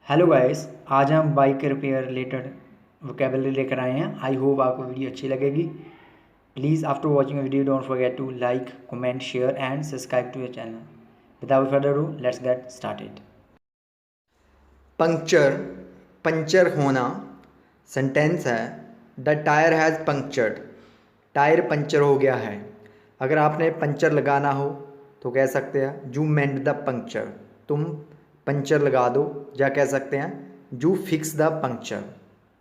Hello guys, आज हम bike repair related vocabulary लेकर आए हैं। आई होप आपको वीडियो अच्छी लगेगी। Please after watching video don't forget to like, comment, share and subscribe to your channel. Without further do let's get started. Puncture, puncture होना। Sentence है the tyre has punctured. Tyre puncture हो गया है। अगर आपने puncture लगाना हो तो कह सकते हैं यू मेंड द पंक्चर। तुम पंचर लगा दो, या कह सकते हैं यू फिक्स द पंक्चर।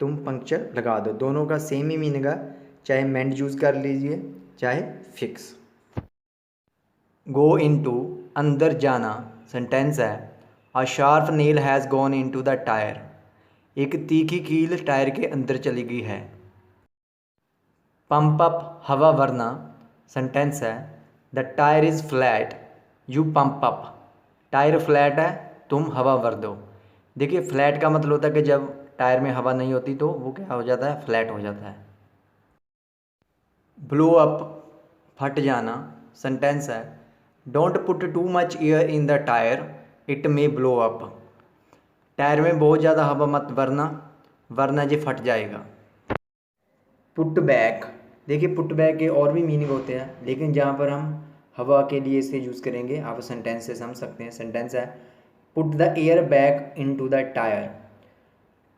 तुम पंक्चर लगा दो। दोनों का सेम ही मीनिंग है, चाहे मेंड यूज़ कर लीजिए चाहे फिक्स। गो इनटू, अंदर जाना। सेंटेंस है a sharp nail has gone into the tyre. एक तीखी कील टायर के अंदर चली गई है। पंप अप, हवा भरना। सेंटेंस है the tyre is flat, you pump up. Tyre flat है, तुम हवा भर दो। देखिए, फ्लैट का मतलब होता है कि जब टायर में हवा नहीं होती तो वो क्या हो जाता है, फ्लैट हो जाता है। ब्लो अप, फट जाना। सेंटेंस है don't put too much air in the tyre, it may blow up. Tyre में बहुत ज़्यादा हवा मत भरना, वरना ये फट जाएगा। पुट बैक, देखिए पुट बैक के और भी मीनिंग होते हैं, लेकिन जहाँ पर हम हवा के लिए इसे यूज़ करेंगे आप सेंटेंस से समझ सकते हैं। सेंटेंस है put the air back into the tyre.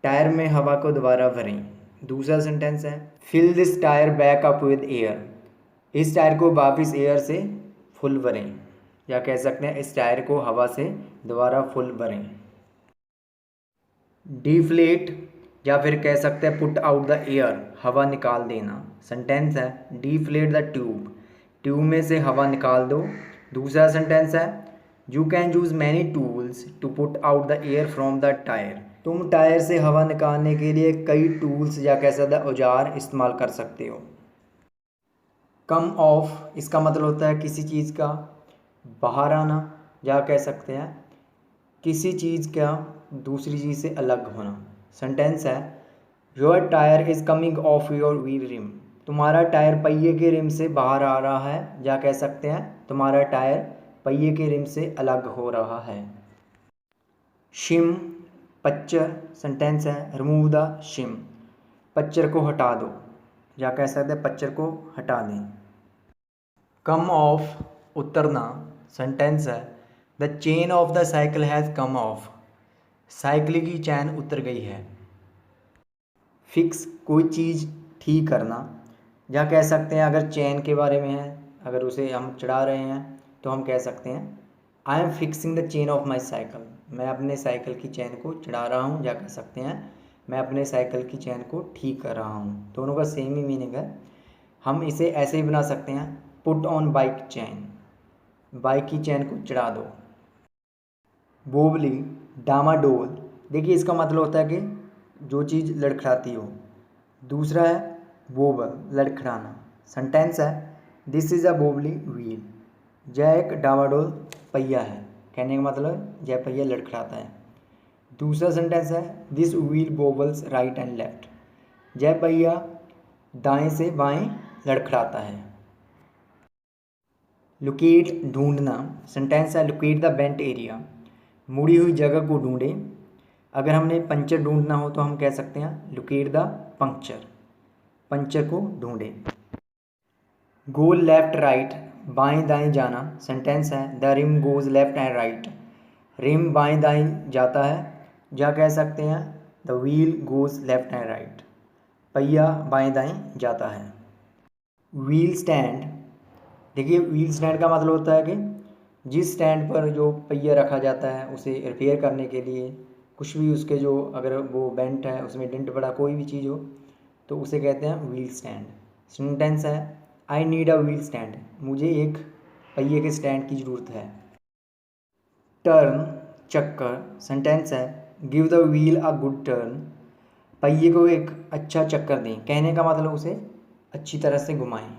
Tyre में हवा को दोबारा भरें। दूसरा सेंटेंस है fill this tyre back up with air. इस टायर को वापस एयर से फुल भरें, या कह सकते हैं इस टायर को हवा से दोबारा फुल भरें। डिफ्लेट, या फिर कह सकते हैं पुट आउट द एयर, हवा निकाल देना। सेंटेंस है डिफ्लेट द ट्यूब। ट्यूब में से हवा निकाल दो। दूसरा सेंटेंस है you can use many tools to put out the air from the tyre. तुम टायर से हवा निकालने के लिए कई टूल्स या कह सकते हैं औजार इस्तेमाल कर सकते हो। कम ऑफ, इसका मतलब होता है किसी चीज़ का बाहर आना, या कह सकते हैं किसी चीज़ का दूसरी चीज़ से अलग होना। सेंटेंस है your tyre is coming off your wheel rim. तुम्हारा टायर पहिए के रिम से बाहर आ रहा है, या कह सकते हैं तुम्हारा टायर पहिए के रिम से अलग हो रहा है। शिम, पच्चर। सेंटेंस है रिमूव द शिम। पच्चर को हटा दो, या कह सकते हैं पच्चर को हटा दें। कम ऑफ, उतरना। सेंटेंस है the chain of the cycle has come of. Cycle की चैन उतर गई है। फिक्स, कोई चीज़ ठीक करना, या कह सकते हैं अगर चैन के बारे में है, अगर उसे हम चढ़ा रहे हैं तो हम कह सकते हैं I am fixing the chain of my cycle. मैं अपने साइकिल की चैन को चढ़ा रहा हूँ, या कह सकते हैं मैं अपने साइकिल की चैन को ठीक कर रहा हूँ। दोनों का सेम ही मीनिंग है। हम इसे ऐसे ही बना सकते हैं put on bike chain, bike की चैन को चढ़ा दो। बोबली, डामाडोल। देखिए, इसका मतलब होता है कि जो चीज़ लड़खड़ाती हो। दूसरा है वोबल, लड़खड़ाना। सेंटेंस है this is a Bobbili wheel. यह एक डामाडोल पहिया है। कहने का मतलब यह पहिया लड़खड़ाता है। दूसरा सेंटेंस है this wheel wobbles right and left. यह पहिया दाएं से बाएं लड़खड़ाता है। लोकेट, ढूंढना। सेंटेंस है लोकेट द बेंट एरिया। मुड़ी हुई जगह को ढूंढें। अगर हमने पंचर ढूंढना हो तो हम कह सकते हैं लोकेट द पंक्चर। पंचर को ढूंढें। गो लेफ्ट राइट, बाएं दाएं जाना। सेंटेंस है the rim goes left and right. Rim बाएं दाएं जाता है, या कह सकते हैं the wheel goes left and right. पहिया बाएं दाएं जाता है। व्हील स्टैंड, देखिए व्हील स्टैंड का मतलब होता है कि जिस स्टैंड पर जो पहिया रखा जाता है उसे रिपेयर करने के लिए, कुछ भी उसके जो अगर वो बेंट है, उसमें डेंट पड़ा, कोई भी चीज़ हो तो उसे कहते हैं व्हील स्टैंड। सेंटेंस है I need a wheel stand. मुझे एक पहिए के स्टैंड की ज़रूरत है। टर्न, चक्कर। सेंटेंस है give the wheel a good turn. पहिए को एक अच्छा चक्कर दें। कहने का मतलब उसे अच्छी तरह से घुमाएं।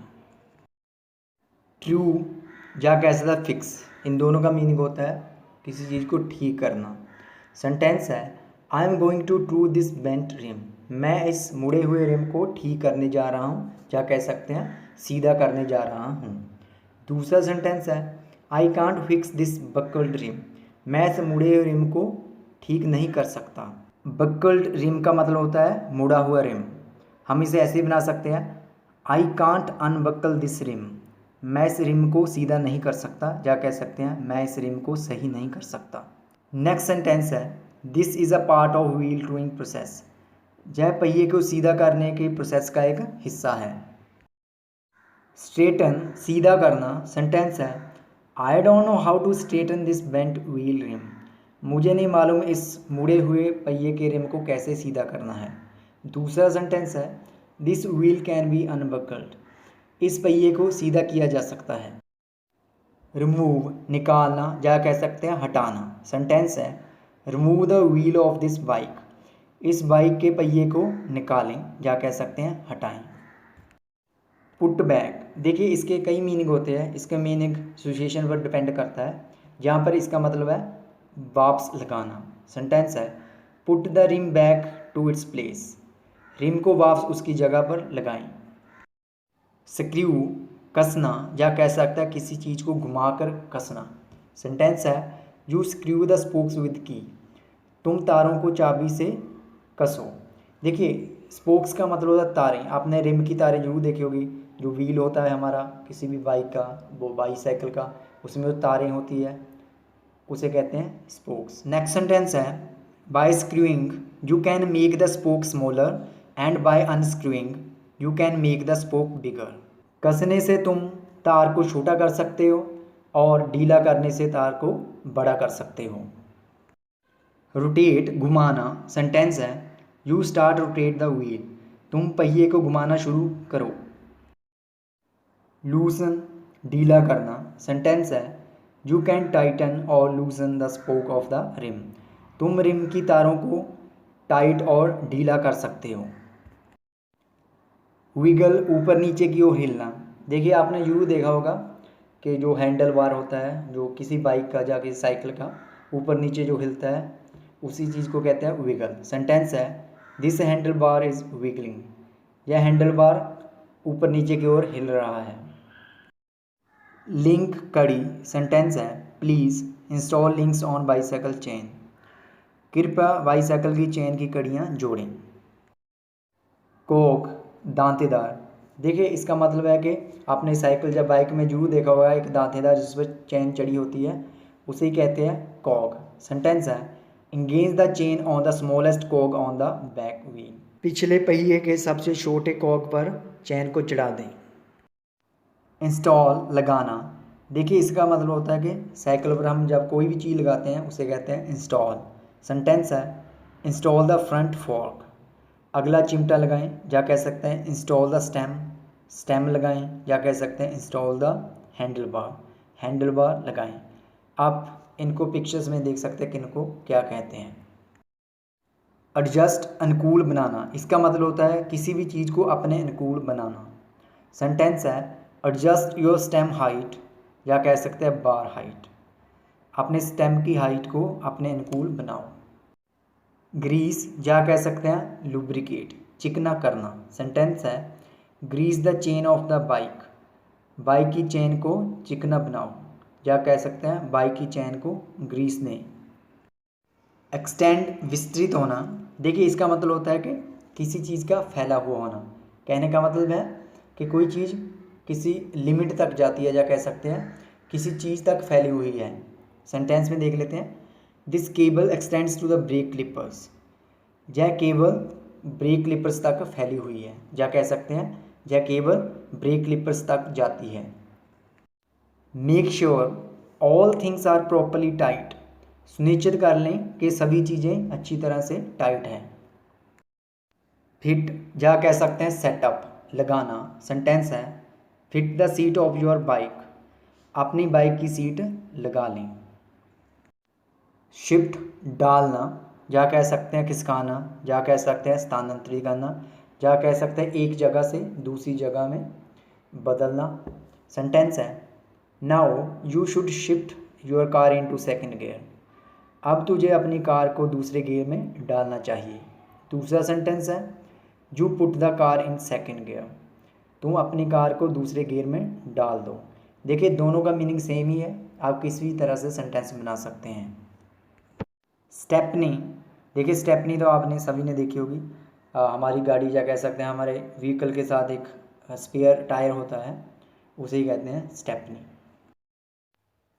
ट्रू, या कह सकते हैं फिक्स। इन दोनों का मीनिंग होता है किसी चीज़ को ठीक करना। सेंटेंस है I am going to true this bent rim. मैं इस मुड़े हुए रिम को ठीक करने जा रहा हूँ, या कह सकते हैं सीधा करने जा रहा हूँ। दूसरा सेंटेंस है I can't fix this buckled rim. मैं इस मुड़े हुए रिम को ठीक नहीं कर सकता। बक्ल्ड रिम का मतलब होता है मुड़ा हुआ रिम। हम इसे ऐसे बना सकते हैं, आई कांट अनबकल दिस रिम। मैं इस रिम को सीधा नहीं कर सकता, या कह सकते हैं मैं इस रिम को सही नहीं कर सकता। नेक्स्ट सेंटेंस है, this is a part of wheel truing process. यह पहिए को सीधा करने के प्रोसेस का एक हिस्सा है। स्ट्रेटन सीधा करना। सेंटेंस है, I don't know how to straighten this bent wheel rim. मुझे नहीं मालूम इस मुड़े हुए पहिए के रिम को कैसे सीधा करना है। दूसरा सेंटेंस है, दिस व्हील कैन बी अनबकल्ड। इस पहिए को सीधा किया जा सकता है। रिमूव निकालना, या कह सकते हैं हटाना। सेंटेंस है, remove the wheel of this bike. इस बाइक के पहिए को निकालें, या कह सकते हैं हटाएं। पुट बैक, देखिए इसके कई मीनिंग होते हैं। इसका मीनिंग सिचुएशन पर डिपेंड करता है। यहाँ पर इसका मतलब है वापस लगाना। सेंटेंस है, put the rim back to its place. Rim को वापस उसकी जगह पर लगाएं। स्क्रू कसना, या कह सकता है किसी चीज़ को घुमाकर कसना। सेंटेंस है, you screw the spokes with की। तुम तारों को चाबी से कसो। देखिए स्पोक्स का मतलब होता है तारें। आपने रिम की तारें जरूर देखी होगी। जो व्हील होता है हमारा किसी भी बाइक का, वो बाईसाइकिल का, उसमें जो तारें होती है उसे कहते हैं स्पोक्स। नेक्स्ट सेंटेंस है, by screwing you can make the spoke smaller and by unscrewing you can make the spoke bigger. कसने से तुम तार को छोटा कर सकते हो और ढीला करने से तार को बड़ा कर सकते हो। रोटेट घुमाना। सेंटेंस है, you start rotate the wheel. तुम पहिए को घुमाना शुरू करो। लूसन ढीला करना। सेंटेंस है, you can tighten or loosen the spoke of the rim. तुम रिम की तारों को टाइट और ढीला कर सकते हो। विगल ऊपर नीचे की ओर हिलना। देखिए आपने यूँ देखा होगा कि जो हैंडल बार होता है जो किसी बाइक का या किसी साइकिल का, ऊपर नीचे जो हिलता है उसी चीज़ को कहते हैं विगल। सेंटेंस है, this handle bar is wiggling. यह हैंडल बार ऊपर नीचे की ओर हिल रहा है। लिंक कड़ी। सेंटेंस है, please install links on bicycle chain. कृपया बाईसाइकिल की चेन की कड़ियाँ जोड़ें। कोक दांतेदार। देखिए इसका मतलब है कि आपने साइकिल या बाइक में जरूर देखा होगा एक दांतेदार जिस पर चेन चढ़ी होती है, उसे ही कहते हैं कॉग। सेंटेंस है, engage the chain on the smallest कॉग on the back wheel. पिछले पहिए के सबसे छोटे कॉग पर चेन को चढ़ा दें। इंस्टॉल लगाना। देखिए इसका मतलब होता है कि साइकिल पर हम जब कोई भी चीज़ लगाते हैं उसे कहते हैं इंस्टॉल। सेंटेंस है, इंस्टॉल द फ्रंट फॉर्क। अगला चिमटा लगाएं, या कह सकते हैं इंस्टॉल द स्टेम। स्टेम लगाएं, या कह सकते हैं install the handle bar. Handle bar लगाएं। आप इनको पिक्चर्स में देख सकते हैं कि इनको क्या कहते हैं। एडजस्ट अनुकूल बनाना। इसका मतलब होता है किसी भी चीज़ को अपने अनुकूल बनाना। सेंटेंस है, एडजस्ट योर स्टेम हाइट, या कह सकते हैं बार हाइट। अपने स्टेम की हाइट को अपने अनुकूल बनाओ। ग्रीस, या कह सकते हैं लुब्रिकेट, चिकना करना। सेंटेंस है, grease the chain of the bike. Bike की चेन को चिकना बनाओ, या कह सकते हैं बाइक की चेन को ग्रीस दें। एक्सटेंड विस्तृत होना। देखिए इसका मतलब होता है कि किसी चीज़ का फैला हुआ होना। कहने का मतलब है कि कोई चीज़ किसी लिमिट तक जाती है, या कह सकते हैं किसी चीज़ तक फैली हुई है। सेंटेंस में देख लेते हैं, this cable extends to the brake clippers. यह केबल ब्रेक क्लिपर्स तक फैली हुई है, या कह सकते हैं यह केबल ब्रेक क्लिपर्स तक जाती है। Make sure all things are properly tight. सुनिश्चित कर लें कि सभी चीज़ें अच्छी तरह से टाइट हैं। फिट, या कह सकते हैं सेटअप लगाना। सेंटेंस है, fit the seat of your bike. अपनी बाइक की सीट लगा लें। शिफ्ट डालना, या कह सकते हैं खिसकाना, या कह सकते हैं स्थानांतरित करना, या कह सकते हैं एक जगह से दूसरी जगह में बदलना। सेंटेंस है, now you should shift your car into second gear. अब तुझे अपनी कार को दूसरे गियर में डालना चाहिए। दूसरा सेंटेंस है, you put the car in second gear. तुम अपनी कार को दूसरे गियर में डाल दो। देखिए दोनों का मीनिंग सेम ही है, आप किसी भी तरह से सेंटेंस बना सकते हैं। स्टेपनी, देखिए स्टेपनी तो आपने सभी ने देखी होगी, हमारी गाड़ी या कह सकते हैं हमारे व्हीकल के साथ एक स्पेयर टायर होता है, उसे ही कहते हैं स्टेपनी।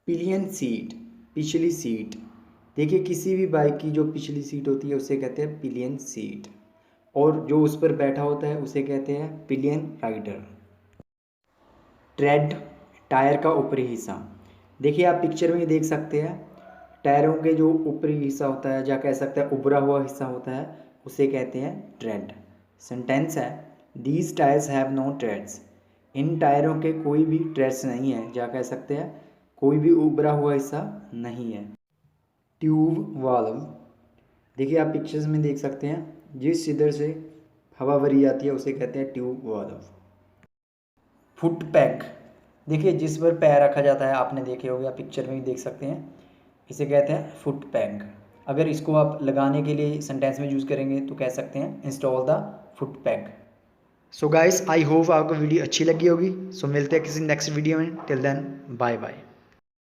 पिलियन सीट, पिछली सीट, देखिए किसी भी बाइक की जो पिछली सीट होती है उसे कहते हैं पिलियन सीट, और जो उस पर बैठा होता है उसे कहते हैं पिलियन राइडर। ट्रेड, टायर का ऊपरी हिस्सा, देखिए आप पिक्चर में ही देख सकते हैं, टायरों के जो ऊपरी हिस्सा होता है या कह सकते हैं उभरा हुआ हिस्सा होता है उसे कहते हैं ट्रेड। सेंटेंस है, these tyres have no treads, इन टायरों के कोई भी ट्रेड्स नहीं है, या कह सकते हैं कोई भी उभरा हुआ हिस्सा नहीं है। ट्यूब वाल्व, देखिए आप पिक्चर्स में देख सकते हैं, जिस इधर से हवा भरी जाती है उसे कहते हैं ट्यूब वाल्व। फुट पैग, देखिए जिस पर पैर रखा जाता है, आपने देखे होंगे, आप पिक्चर में भी देख सकते हैं, इसे कहते हैं फुट पैग। अगर इसको आप लगाने के लिए सेंटेंस में यूज़ करेंगे तो कह सकते हैं install the foot peg. So guys, I hope आपको वीडियो अच्छी लगी होगी। सो मिलते हैं किसी नेक्स्ट वीडियो में, टिल देन बाय बाय।